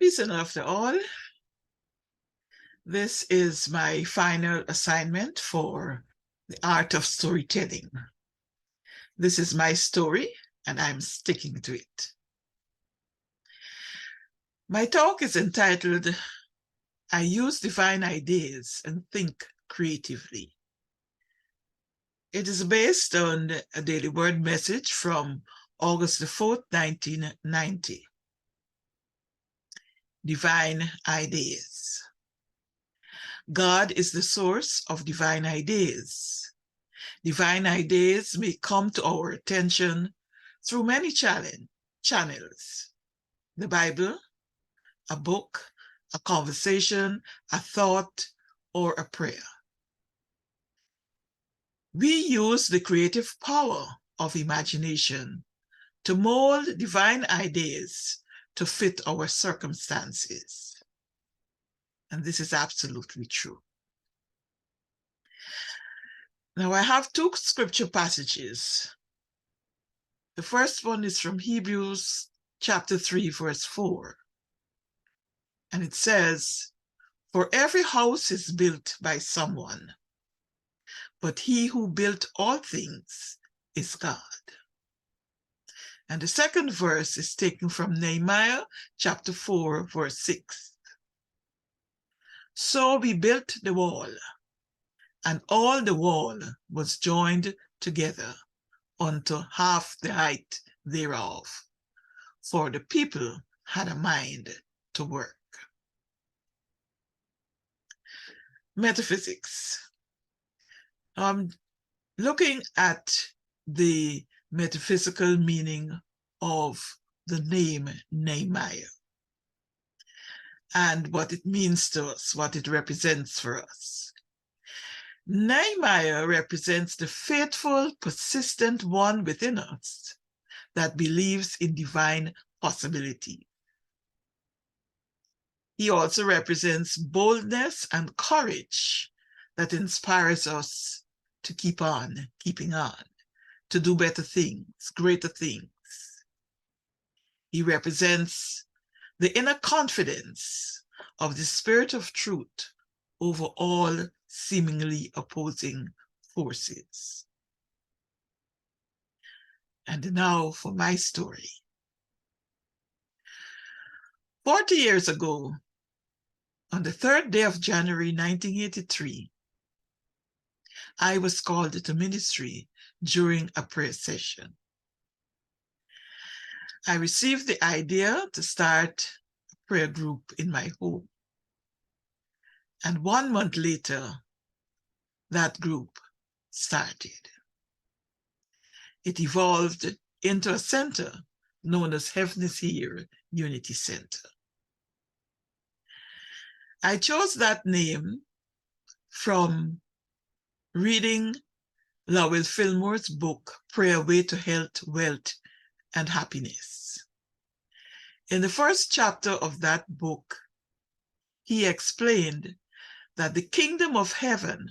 Peace and love to all. This is my final assignment for the art of storytelling. This is my story, and I'm sticking to it. My talk is entitled, I Use Divine Ideas and Think Creatively. It is based on a Daily Word message from August the 4th, 1990. Divine Ideas. God is the source of divine ideas. Divine ideas may come to our attention through many channels. The Bible, a book, a conversation, a thought, or a prayer. We use the creative power of imagination to mold divine ideas to fit our circumstances. And this is absolutely true. Now, I have two scripture passages. The first one is from Hebrews chapter 3, verse 4. And it says, "For every house is built by someone, but he who built all things is God." And the second verse is taken from Nehemiah chapter 4, verse 6. "So we built the wall, and all the wall was joined together unto half the height thereof, for the people had a mind to work." Metaphysics. I'm looking at the metaphysical meaning of the name Nehemiah and what it means to us, what it represents for us. Nehemiah represents the faithful, persistent one within us that believes in divine possibility. He also represents boldness and courage that inspires us to keep on keeping on, to do better things, greater things. He represents the inner confidence of the spirit of truth over all seemingly opposing forces. And now for my story. 40 years ago, on the 3rd day of January 1983, I was called to ministry during a prayer session. I received the idea to start a prayer group in my home. And 1 month later, that group started. It evolved into a center known as Heaven is Here Unity Center. I chose that name from reading Lowell Fillmore's book, Prayer Way to Health, Wealth, and Happiness. In the first chapter of that book, he explained that the kingdom of heaven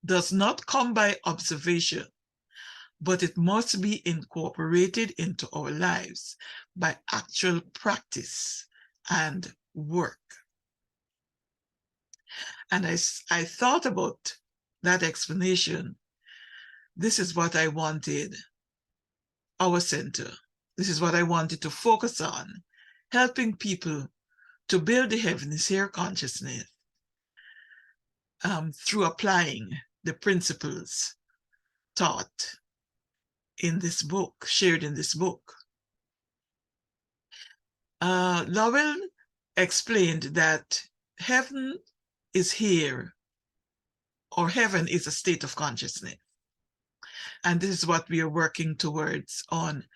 does not come by observation, but it must be incorporated into our lives by actual practice and work. And I thought about that explanation. This is what I wanted our center. This is what I wanted to focus on, helping people to build the Heaven is Here consciousness through applying the principles taught in this book, shared in this book. Lowell explained that heaven is here, or heaven is a state of consciousness. And this is what we are working towards on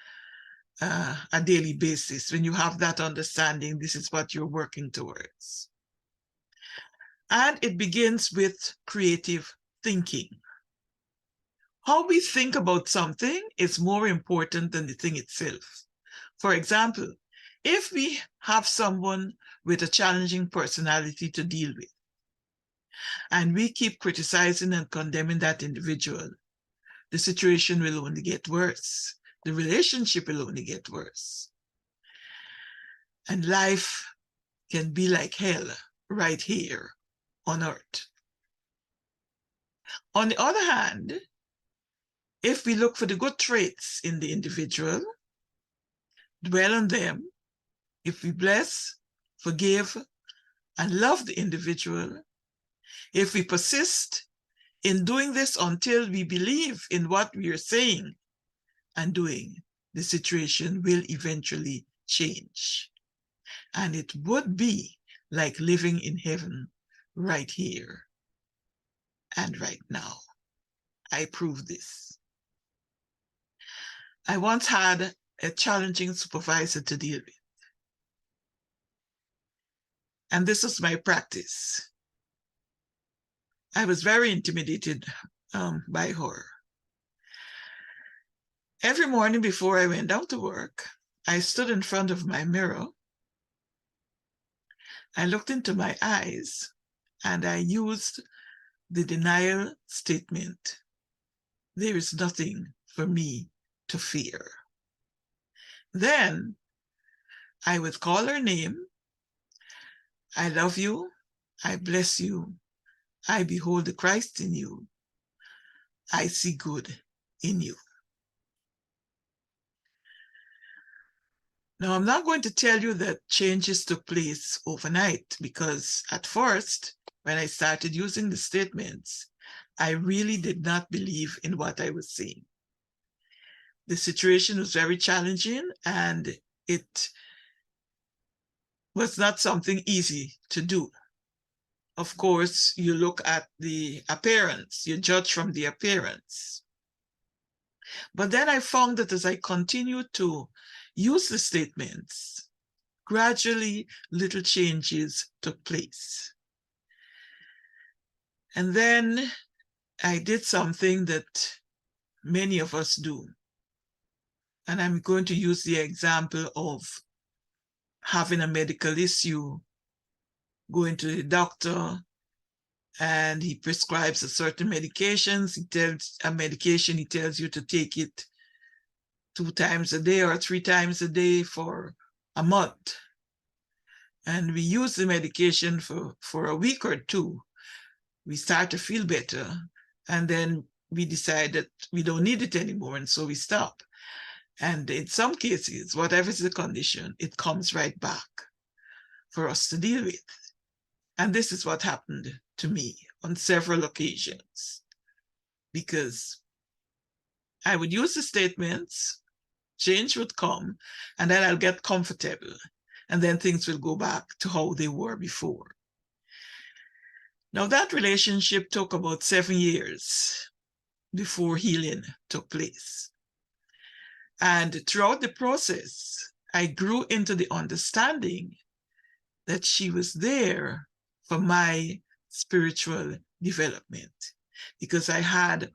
a daily basis. When you have that understanding, this is what you're working towards. And it begins with creative thinking. How we think about something is more important than the thing itself. For example, if we have someone with a challenging personality to deal with, and we keep criticizing and condemning that individual, the situation will only get worse. The relationship will only get worse. And life can be like hell right here on earth. On the other hand, if we look for the good traits in the individual, dwell on them, if we bless, forgive, and love the individual, if we persist in doing this until we believe in what we are saying and doing, the situation will eventually change. And it would be like living in heaven right here and right now. I prove this. I once had a challenging supervisor to deal with. And this was my practice. I was very intimidated by her. Every morning before I went down to work, I stood in front of my mirror. I looked into my eyes and I used the denial statement. There is nothing for me to fear. Then I would call her name. I love you. I bless you. I behold the Christ in you. I see good in you. Now, I'm not going to tell you that changes took place overnight, because at first, when I started using the statements, I really did not believe in what I was saying. The situation was very challenging and it was not something easy to do. Of course, you look at the appearance, you judge from the appearance. But then I found that as I continued to use the statements, gradually little changes took place. And then I did something that many of us do. And I'm going to use the example of having a medical issue, going to the doctor, and he prescribes a certain medications. He tells you to take it 2 times a day or 3 times a day for a month. And we use the medication for a week or 2. We start to feel better, and then we decide that we don't need it anymore, and so we stop. And in some cases, whatever is the condition, it comes right back for us to deal with. And this is what happened to me on several occasions, because I would use the statements, change would come, and then I'll get comfortable, and then things will go back to how they were before. Now, that relationship took about 7 years before healing took place. And throughout the process, I grew into the understanding that she was there for my spiritual development, because I had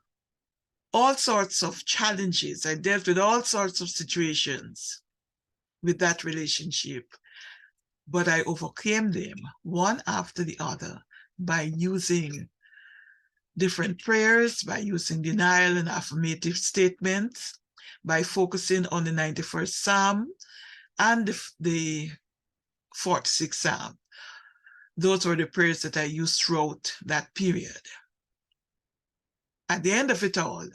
all sorts of challenges. I dealt with all sorts of situations with that relationship, but I overcame them one after the other by using different prayers, by using denial and affirmative statements, by focusing on the 91st Psalm and the 46th Psalm. Those were the prayers that I used throughout that period. At the end of it all,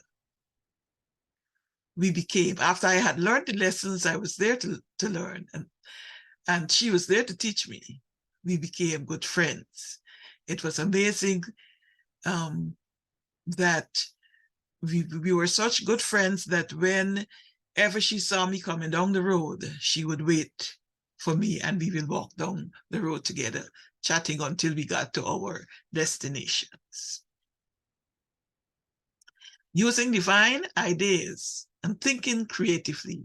we became, after I had learned the lessons I was there to learn, and she was there to teach me, we became good friends. It was amazing that we were such good friends that whenever she saw me coming down the road, she would wait for me and we will walk down the road together, chatting until we got to our destinations. Using divine ideas and thinking creatively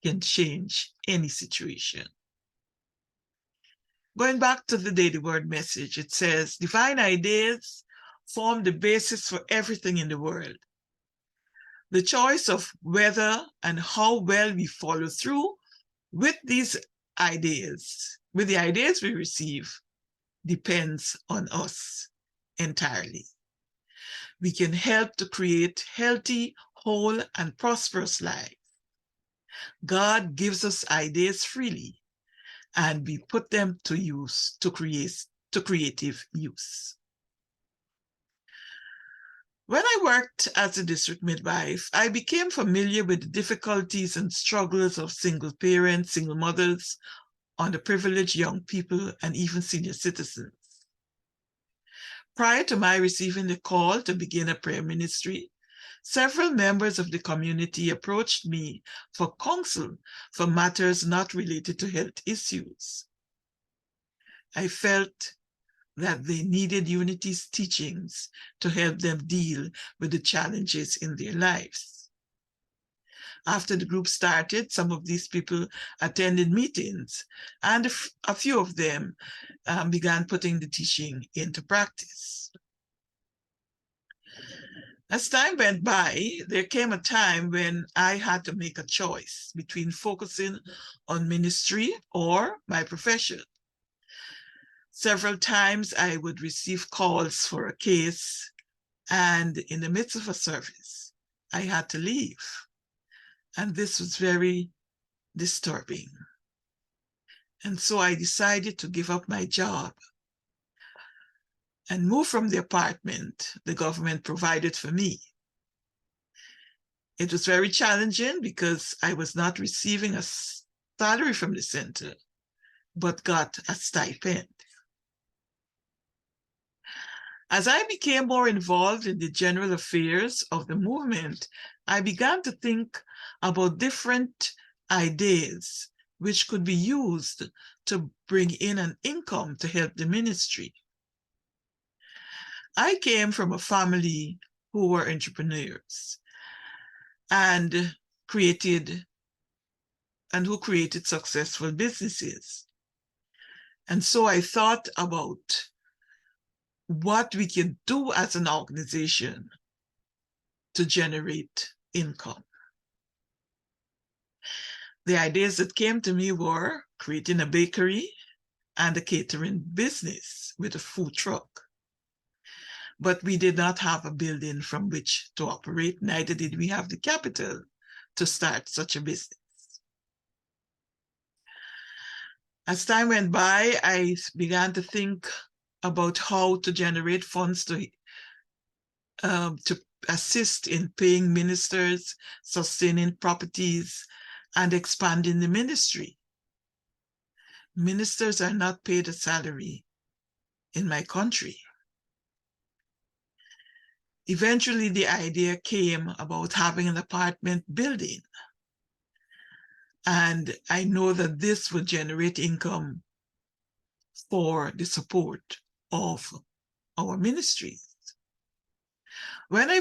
can change any situation. Going back to the Daily Word message, it says, divine ideas form the basis for everything in the world. The choice of whether and how well we follow through with these ideas, with the ideas we receive, depends on us entirely. We can help to create healthy, whole, and prosperous lives. God gives us ideas freely, and we put them to use, to creative use. When I worked as a district midwife, I became familiar with the difficulties and struggles of single parents, single mothers, underprivileged young people, and even senior citizens. Prior to my receiving the call to begin a prayer ministry, several members of the community approached me for counsel for matters not related to health issues. I felt that they needed Unity's teachings to help them deal with the challenges in their lives. After the group started, some of these people attended meetings, and a few of them began putting the teaching into practice. As time went by, there came a time when I had to make a choice between focusing on ministry or my profession. Several times I would receive calls for a case, and in the midst of a service, I had to leave. And this was very disturbing. And so I decided to give up my job and move from the apartment the government provided for me. It was very challenging because I was not receiving a salary from the center, but got a stipend. As I became more involved in the general affairs of the movement, I began to think about different ideas which could be used to bring in an income to help the ministry. I came from a family who were entrepreneurs and who created successful businesses. And so I thought about what we can do as an organization to generate income. The ideas that came to me were creating a bakery and a catering business with a food truck. But we did not have a building from which to operate, neither did we have the capital to start such a business. As time went by, I began to think about how to generate funds to assist in paying ministers, sustaining properties, and expanding the ministry. Ministers are not paid a salary in my country. Eventually, the idea came about having an apartment building. And I know that this would generate income for the support of our ministries. When I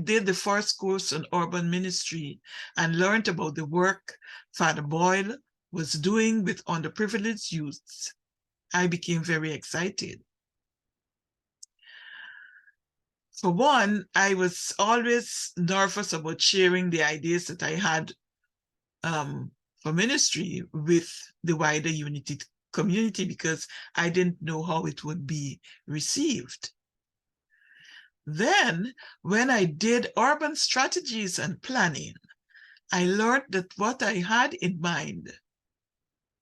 did the first course on urban ministry and learned about the work Father Boyle was doing with underprivileged youths, I became very excited. For one, I was always nervous about sharing the ideas that I had for ministry with the wider Unity community because I didn't know how it would be received. Then, when I did urban strategies and planning, I learned that what I had in mind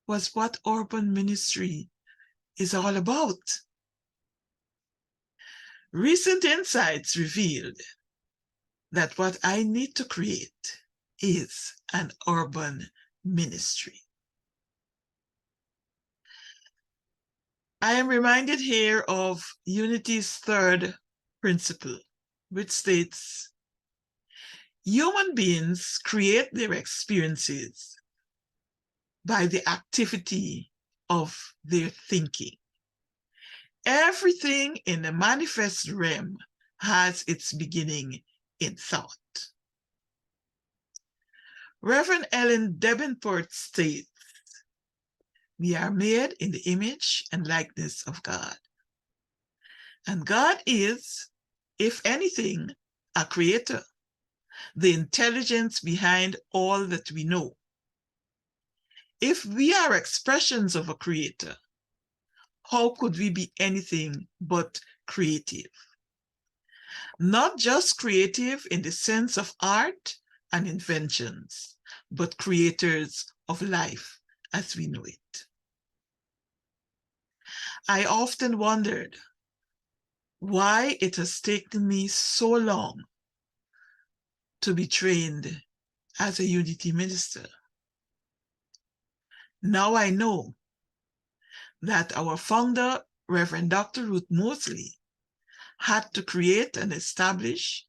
was what urban ministry is all about. Recent insights revealed that what I need to create is an urban ministry. I am reminded here of Unity's third principle, which states, human beings create their experiences by the activity of their thinking. Everything in the manifest realm has its beginning in thought. Reverend Ellen Davenport states, we are made in the image and likeness of God. And God is, if anything, a creator, the intelligence behind all that we know. If we are expressions of a creator, how could we be anything but creative? Not just creative in the sense of art and inventions, but creators of life as we know it. I often wondered why it has taken me so long to be trained as a Unity minister. Now I know that our founder, Reverend Dr. Ruth Mosley, had to create and establish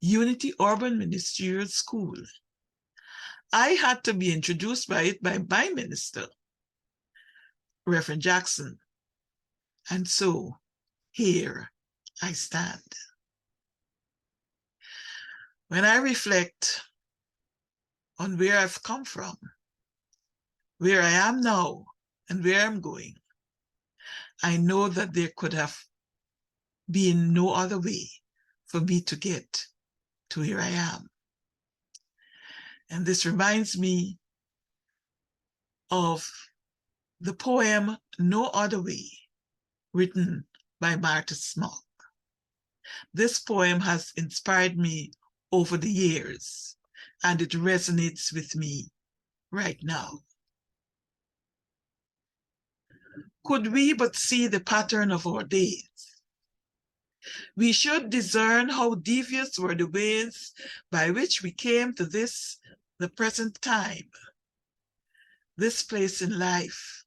Unity Urban Ministerial School. I had to be introduced by it by my minister, Reverend Jackson. And so here I stand. When I reflect on where I've come from, where I am now, and where I'm going, I know that there could have been no other way for me to get to where I am. And this reminds me of the poem No Other Way, written by Martha Smock. This poem has inspired me over the years, and it resonates with me right now. Could we but see the pattern of our days, we should discern how devious were the ways by which we came to this, the present time, this place in life.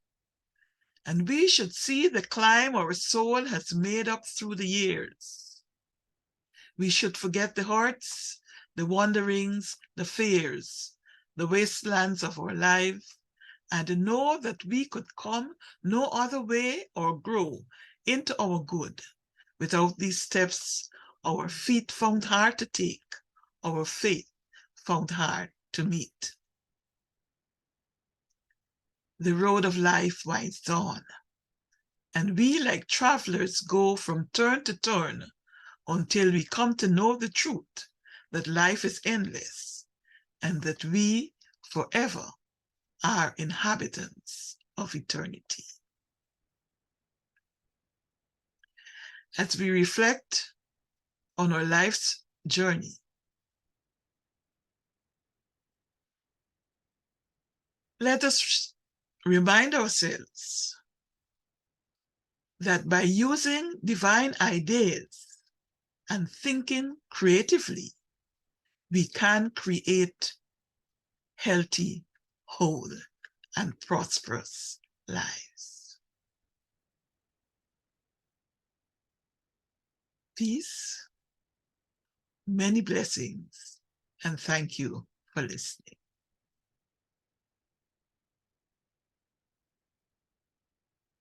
And we should see the climb our soul has made up through the years. We should forget the hurts, the wanderings, the fears, the wastelands of our life, and know that we could come no other way or grow into our good without these steps our feet found hard to take, our faith found hard to meet. The road of life winds on, and we like travelers go from turn to turn until we come to know the truth that life is endless and that we forever are inhabitants of eternity. As we reflect on our life's journey, let us remind ourselves that by using divine ideas and thinking creatively, we can create healthy, whole, and prosperous lives. Peace, many blessings, and thank you for listening.